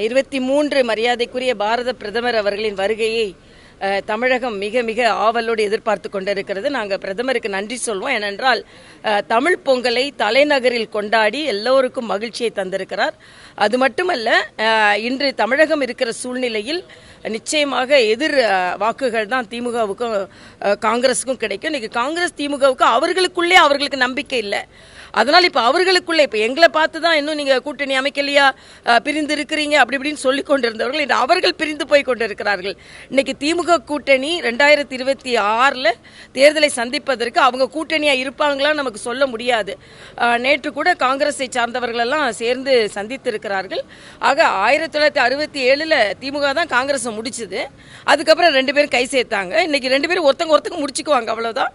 23 மரியாதைக்குரிய பாரத பிரதமர் அவர்களின் வருகையை தமிழகம் மிக மிக ஆவலோடு எதிர்பார்த்து கொண்டிருக்கிறது. நாங்கள் பிரதமருக்கு நன்றி சொல்வோம். ஏனென்றால் தமிழ் பொங்கலை தலைநகரில் கொண்டாடி எல்லோருக்கும் மகிழ்ச்சியை தந்திருக்கிறார். அது மட்டுமல்ல, இன்று தமிழகம் இருக்கிற சூழ்நிலையில் நிச்சயமாக எதிர் வாக்குகள் தான் திமுகவுக்கும் காங்கிரஸுக்கும் கிடைக்கும். இன்னைக்கு காங்கிரஸ் திமுகவுக்கு அவர்களுக்குள்ளே அவர்களுக்கு நம்பிக்கை இல்லை. அதனால் இப்போ அவர்களுக்குள்ளே இப்போ எங்களை பார்த்து தான் இன்னும் நீங்கள் கூட்டணி அமைக்கலையா, பிரிந்து இருக்கிறீங்க அப்படி இப்படின்னு சொல்லி கொண்டிருந்தவர்கள் இன்று அவர்கள் பிரிந்து போய் கொண்டிருக்கிறார்கள். இன்னைக்கு திமுக கூட்டணி 2026 தேர்தலை சந்திப்பதற்கு அவங்க கூட்டணியாக இருப்பாங்களா நமக்கு சொல்ல முடியாது. நேற்று கூட காங்கிரஸை சார்ந்தவர்களெல்லாம் சேர்ந்து சந்தித்திருக்கிறார்கள். ஆக 1967 திமுக தான் காங்கிரஸை முடிச்சுது. அதுக்கப்புறம் 2 பேரும் கை சேர்த்தாங்க. இன்னைக்கு 2 பேரும் ஒருத்தங்க முடிச்சுக்குவாங்க, அவ்வளோதான்.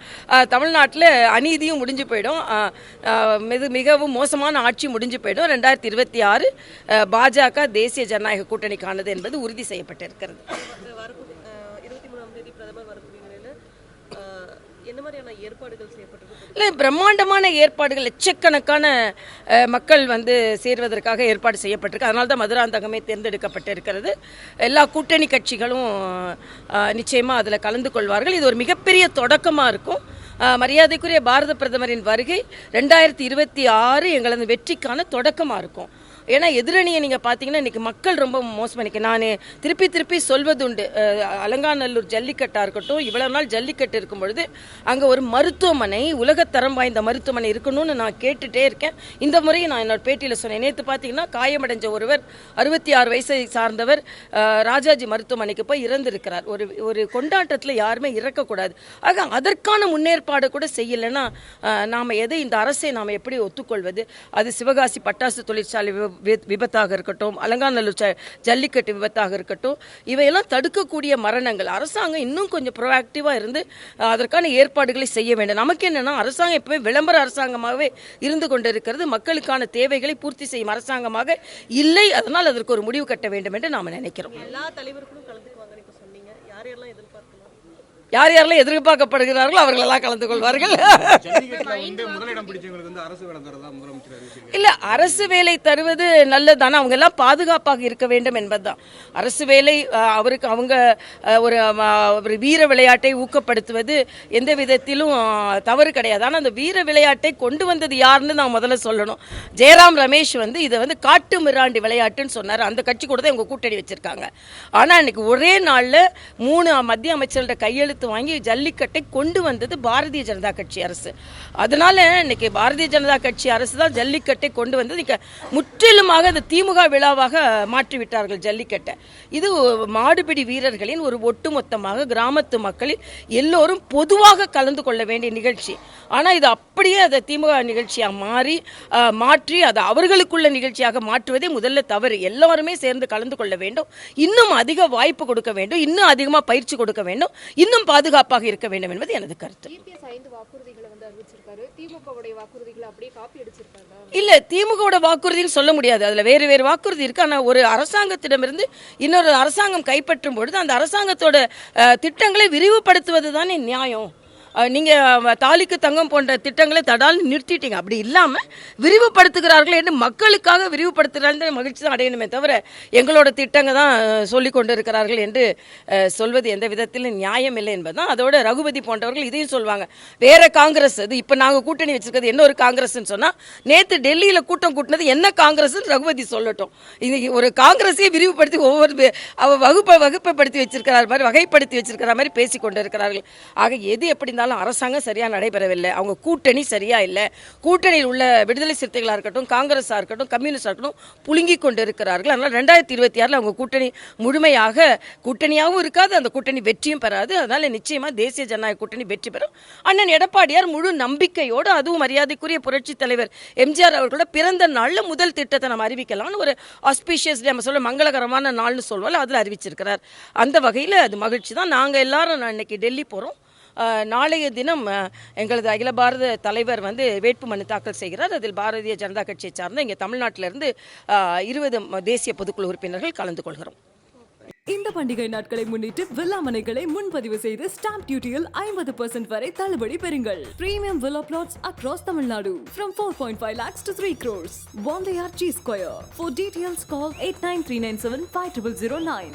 தமிழ்நாட்டில் அநீதியும் முடிஞ்சு போயிடும், மிகவும் மோசமான ஆட்சி முடிஞ்சு போயிடும். 2026 பாஜக தேசிய ஜனநாயக கூட்டணிக்கானது என்பது உறுதி செய்யப்பட்டிருக்கிறது. இல்லை, பிரம்மாண்டமான ஏற்பாடுகள், லட்சக்கணக்கான மக்கள் சேர்வதற்காக ஏற்பாடு செய்யப்பட்டிருக்கு. அதனால தான் மதுராந்தகமே தேர்ந்தெடுக்கப்பட்டிருக்கிறது. எல்லா கூட்டணி கட்சிகளும் நிச்சயமாக அதில் கலந்து கொள்வார்கள். இது ஒரு மிகப்பெரிய தொடக்கமாக இருக்கும். மரியாதைக்குரிய பாரத பிரதமரின் வருகை 2026 எங்களது வெற்றிக்கான தொடக்கமாக இருக்கும். ஏன்னா எதிரணியை நீங்கள் பார்த்தீங்கன்னா இன்றைக்கி மக்கள் ரொம்ப மோசமாக. இன்றைக்கி நான் திருப்பி சொல்வதுண்டு, அலங்காநல்லூர் ஜல்லிக்கட்டாக இருக்கட்டும், இவ்வளவு நாள் ஜல்லிக்கட்டு இருக்கும் பொழுது அங்கே ஒரு மருத்துவமனை, உலகத்தரம் வாய்ந்த மருத்துவமனை இருக்கணும்னு நான் கேட்டுகிட்டே இருக்கேன். இந்த முறை நான் என்னோட பேட்டியில் சொன்னேன். நேற்று பார்த்தீங்கன்னா காயமடைஞ்ச ஒருவர் 66 வயசை சார்ந்தவர் ராஜாஜி மருத்துவமனைக்கு போய் இறந்திருக்கிறார். ஒரு கொண்டாட்டத்தில் யாருமே இறக்கக்கூடாது. ஆக அதற்கான முன்னேற்பாடு கூட செய்யலைன்னா நாம் எதை, இந்த அரசை நாம் எப்படி ஒத்துக்கொள்வது? அது சிவகாசி பட்டாசு தொழிற்சாலை விபத்தாக இருக்கட்டும், அலங்காநல்லூர் ஜல்லிக்கட்டு விபத்தாக இருக்கட்டும், இவையெல்லாம் தடுக்கக்கூடிய மரணங்கள். அரசாங்கம் இன்னும் கொஞ்சம் ப்ரோஆக்டிவாக இருந்து அதற்கான ஏற்பாடுகளை செய்ய வேண்டும். நமக்கு என்னன்னா, அரசாங்கம் எப்பவுமே விளம்பர அரசாங்கமாகவே இருந்து கொண்டிருக்கிறது. மக்களுக்கான தேவைகளை பூர்த்தி செய்யும் அரசாங்கமாக இல்லை. அதனால் அதற்கு ஒரு முடிவு கட்ட வேண்டும் என்று நாம் நினைக்கிறோம். எல்லா தலைவர்களும் கலந்துக்குவாங்க சொன்னீங்க. யாரெல்லாம் எதிர்பார்க்கலாம்? யார் யாரெல்லாம் எதிர்பார்க்கப்படுகிறார்களோ அவர்களெல்லாம் கலந்து கொள்வார்கள். இல்ல, அரசு வேலை தருவது நல்லதுதானே. அவங்க எல்லாம் பாதுகாப்பாக இருக்க வேண்டும் என்பதுதான் அரசு வேலை. அவருக்கு அவங்க ஒரு வீர விளையாட்டை ஊக்கப்படுத்துவது எந்த விதத்திலும் தவறு கிடையாது. ஆனால் அந்த வீர விளையாட்டை கொண்டு வந்தது யாருன்னு நான் முதல்ல சொல்லணும். ஜெயராம் ரமேஷ் இதை காட்டு மிராண்டி விளையாட்டுன்னு சொன்னார். அந்த கட்சி கூட தான் இவங்க கூட்டணி வச்சிருக்காங்க. ஆனால் இன்னைக்கு ஒரே நாளில் 3 மத்திய அமைச்சர்கள்ட்ட கையெழுத்து வாங்கி ஜல்லிக்கட்டை கொண்டு வந்தது பாரதிய ஜனதா கட்சி அரசு. அதனால இன்னைக்கு பாரதிய ஜனதா கட்சி அரசு தான் ஜல்லிக்கட்டை கொண்டு வந்தது. முற்றிலுமாக அந்த திமுக விழாவாக மாற்றிவிட்டார்கள் ஜல்லிக்கட்டை. இது மாடுபிடி வீரர்களின் ஒரு ஒட்டுமொத்தமாக கிராமத்து மக்களில் எல்லோரும் பொதுவாக கலந்து கொள்ள வேண்டிய நிகழ்ச்சி. ஆனால் இது அப்படியே அதை திமுக நிகழ்ச்சியாக மாற்றி அதை அவர்களுக்குள்ள நிகழ்ச்சியாக மாற்றுவதே முதல்ல தவறு. எல்லாருமே சேர்ந்து கலந்து கொள்ள வேண்டும். இன்னும் அதிக வாய்ப்பு கொடுக்க வேண்டும், இன்னும் அதிகமாக பயிற்சி கொடுக்க வேண்டும், இன்னும் பாதுகாப்பாக இருக்க வேண்டும் என்பது எனது கருத்து. இல்ல, திமுக வாக்குறுதின்னு சொல்ல முடியாது. அதுல வேறு வாக்குறுதி இருக்கு. ஆனா ஒரு அரசாங்கத்திடமிருந்து இன்னொரு அரசாங்கம் கைப்பற்றும் பொழுது அந்த அரசாங்கத்தோட திட்டங்களை விரிவுபடுத்துவது தானே நியாயம். நீங்கள் தாலிக்கு தங்கம் போன்ற திட்டங்களை தடால் நிறுத்திட்டீங்க. அப்படி இல்லாமல் விரிவுபடுத்துகிறார்கள் என்று மக்களுக்காக விரிவுபடுத்துகிறார்கள் மகிழ்ச்சி தான் அடையணுமே தவிர எங்களோட திட்டங்கள் தான் சொல்லி கொண்டு இருக்கிறார்கள் என்று சொல்வது எந்த விதத்திலும் நியாயம் இல்லை என்பதுதான். அதோட ரகுபதி போன்றவர்கள் இதையும் சொல்லுவாங்க, வேற காங்கிரஸ் அது இப்போ நாங்கள் கூட்டணி வச்சிருக்கிறது என்ன ஒரு காங்கிரஸ்ன்னு சொன்னால், நேற்று டெல்லியில் கூட்டம் கூட்டினது என்ன காங்கிரஸ் ரகுபதி சொல்லட்டும். இன்னைக்கு ஒரு காங்கிரஸையே விரிவுபடுத்தி ஒவ்வொரு வகுப்பைப்படுத்தி வச்சிருக்கிறார் மாதிரி, வகைப்படுத்தி வச்சிருக்கிற மாதிரி பேசி கொண்டு இருக்கிறார்கள். ஆக எது எப்படி அரசாங்கம் சரியா நடைபெறவில்லை, அவங்க கூட்டணி சரியா இல்லை. கூட்டணியில் உள்ள விடுதலை சிறுத்தைகளா இருக்கட்டும், காங்கிரஸா இருக்கட்டும், கம்யூனிஸ்டா இருக்கட்டும் புழுங்கி கொண்டு இருக்கிறார்கள். அதனால 2026 அவங்க கூட்டணி முழுமையாக கூட்டணியாகவும் இருக்காது, அந்த கூட்டணி வெற்றியும் பெறாது. அதனால நிச்சயமா தேசிய ஜனநாயக கூட்டணி வெற்றி பெறும். அண்ணன் எடப்பாடியார் முழு நம்பிக்கையோடு, அதுவும் மரியாதைக்குரிய புரட்சி தலைவர் எம்ஜிஆர் அவர்களோட பிறந்த நாள்ல முதல் திட்டத்தை நம்ம அறிவிக்கலாம்னு ஒரு ஆஸ்பீஷியஸ் டே, நம்ம சொல்ல மங்களகரமான நாள்னு சொல்வோம், அதில் அறிவிச்சிருக்கிறார். அந்த வகையில் அது மகிழ்ச்சி தான். நாங்கள் எல்லாரும் இன்னைக்கு டெல்லி போகிறோம். நாளைய தினம் எங்களது அகில பாரத தலைவர் வேட்பு மனு தாக்கல் செய்கிறார். அதில் பாரதிய ஜனதா கட்சியை சார்ந்த இங்கே தமிழ்நாட்டிலிருந்து 20 தேசிய பொதுக்குழு உறுப்பினர்கள் கலந்து கொள்கிறோம். இந்த பண்டிகை நாட்களை முன்னிட்டு வில்லா மனைகளை முன்பதிவு செய்து ஸ்டாம்ப் டியூட்டியில் 50% வரை தள்ளுபடி பெறுங்கள். Premium villa plots across Tamil Nadu from 4.5 lakhs to 3 crores. Wandayar G Square. For details call 89397 5009.